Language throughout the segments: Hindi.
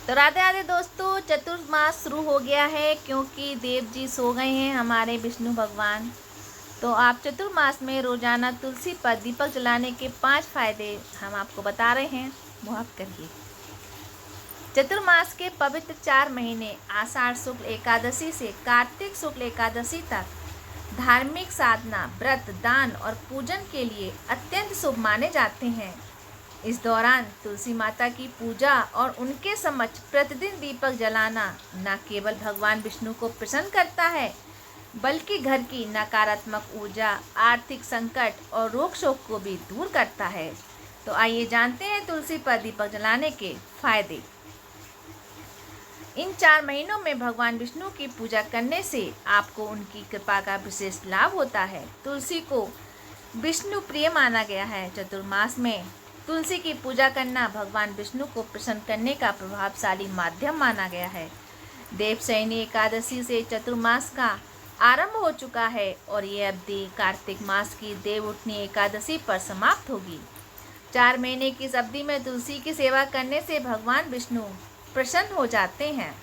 तो राधे राधे दोस्तों, चतुर्मास शुरू हो गया है क्योंकि देव जी सो गए हैं हमारे विष्णु भगवान। तो आप चतुर्मास में रोजाना तुलसी पर दीपक जलाने के 5 फायदे हम आपको बता रहे हैं, वो आप करिए। चतुर्मास के पवित्र 4 महीने आषाढ़ शुक्ल एकादशी से कार्तिक शुक्ल एकादशी तक धार्मिक साधना, व्रत, दान और पूजन के लिए अत्यंत शुभ माने जाते हैं। इस दौरान तुलसी माता की पूजा और उनके समक्ष प्रतिदिन दीपक जलाना न केवल भगवान विष्णु को प्रसन्न करता है, बल्कि घर की नकारात्मक ऊर्जा, आर्थिक संकट और रोग शोक को भी दूर करता है। तो आइए जानते हैं तुलसी पर दीपक जलाने के फायदे। इन 4 महीनों में भगवान विष्णु की पूजा करने से आपको उनकी कृपा का विशेष लाभ होता है। तुलसी को विष्णु प्रिय माना गया है। चतुर्मास में तुलसी की पूजा करना भगवान विष्णु को प्रसन्न करने का प्रभावशाली माध्यम माना गया है। देवशयनी एकादशी से चतुर्मास का आरंभ हो चुका है और ये अवधि कार्तिक मास की देव उठनी एकादशी पर समाप्त होगी। 4 महीने की इस अवधि में तुलसी की सेवा करने से भगवान विष्णु प्रसन्न हो जाते हैं।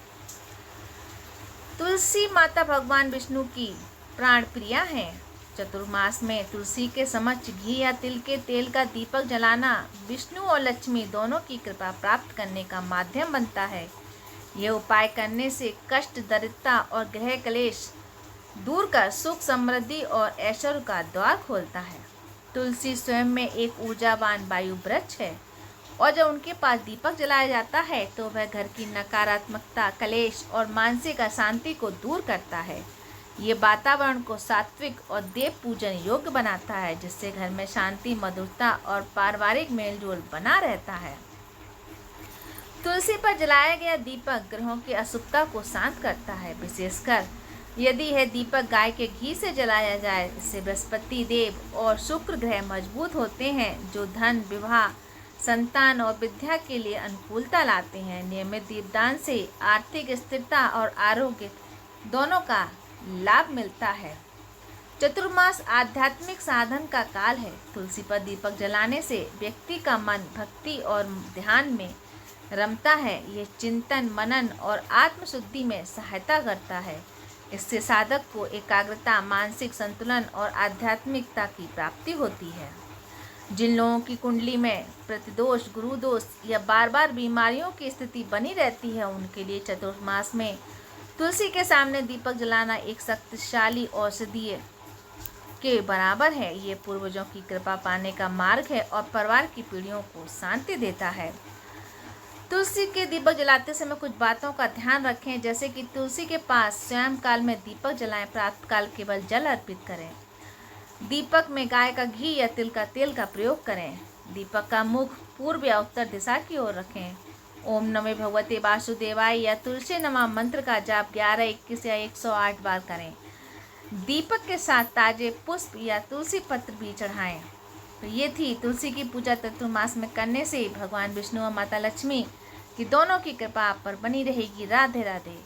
तुलसी माता भगवान विष्णु की प्राण प्रिया हैं। चतुर्मास में तुलसी के समक्ष घी या तिल के तेल का दीपक जलाना विष्णु और लक्ष्मी दोनों की कृपा प्राप्त करने का माध्यम बनता है। यह उपाय करने से कष्ट, दरिद्रता और ग्रह क्लेश दूर कर सुख, समृद्धि और ऐश्वर्य का द्वार खोलता है। तुलसी स्वयं में एक ऊर्जावान वायु वृक्ष है और जब उनके पास दीपक जलाया जाता है तो वह घर की नकारात्मकता, क्लेश और मानसिक अशांति को दूर करता है। ये वातावरण को सात्विक और देव पूजन योग्य बनाता है, जिससे घर में शांति, मधुरता और पारिवारिक मेलजोल बना रहता है। तुलसी पर जलाया गया दीपक ग्रहों की अशुभता को शांत करता है, विशेषकर यदि यह दीपक गाय के घी से जलाया जाए। इससे बृहस्पति देव और शुक्र ग्रह मजबूत होते हैं, जो धन, विवाह, संतान और विद्या के लिए अनुकूलता लाते हैं। नियमित दीपदान से आर्थिक स्थिरता और आरोग्य दोनों का लाभ मिलता है। चतुर्मास आध्यात्मिक साधन का काल है। तुलसी पर दीपक जलाने से व्यक्ति का मन भक्ति और ध्यान में रमता है। यह चिंतन, मनन और आत्मशुद्धि में सहायता करता है। इससे साधक को एकाग्रता, मानसिक संतुलन और आध्यात्मिकता की प्राप्ति होती है। जिन लोगों की कुंडली में प्रतिदोष, गुरुदोष या बार बार बीमारियों की स्थिति बनी रहती है, उनके लिए चतुर्मास में तुलसी के सामने दीपक जलाना एक शक्तिशाली औषधि के बराबर है। ये पूर्वजों की कृपा पाने का मार्ग है और परिवार की पीढ़ियों को शांति देता है। तुलसी के दीपक जलाते समय कुछ बातों का ध्यान रखें, जैसे कि तुलसी के पास स्वयं काल में दीपक जलाएं, प्रातःकाल केवल जल अर्पित करें। दीपक में गाय का घी या तिल का तेल का प्रयोग करें। दीपक का मुख पूर्व या उत्तर दिशा की ओर रखें। ओम नमः भगवते वासुदेवाय या तुलसी नमः मंत्र का जाप 11, 21 या 108 बार करें। दीपक के साथ ताजे पुष्प या तुलसी पत्र भी चढ़ाएं। तो ये थी तुलसी की पूजा चतुर्मास में करने से भगवान विष्णु और माता लक्ष्मी की दोनों की कृपा आप पर बनी रहेगी। राधे राधे।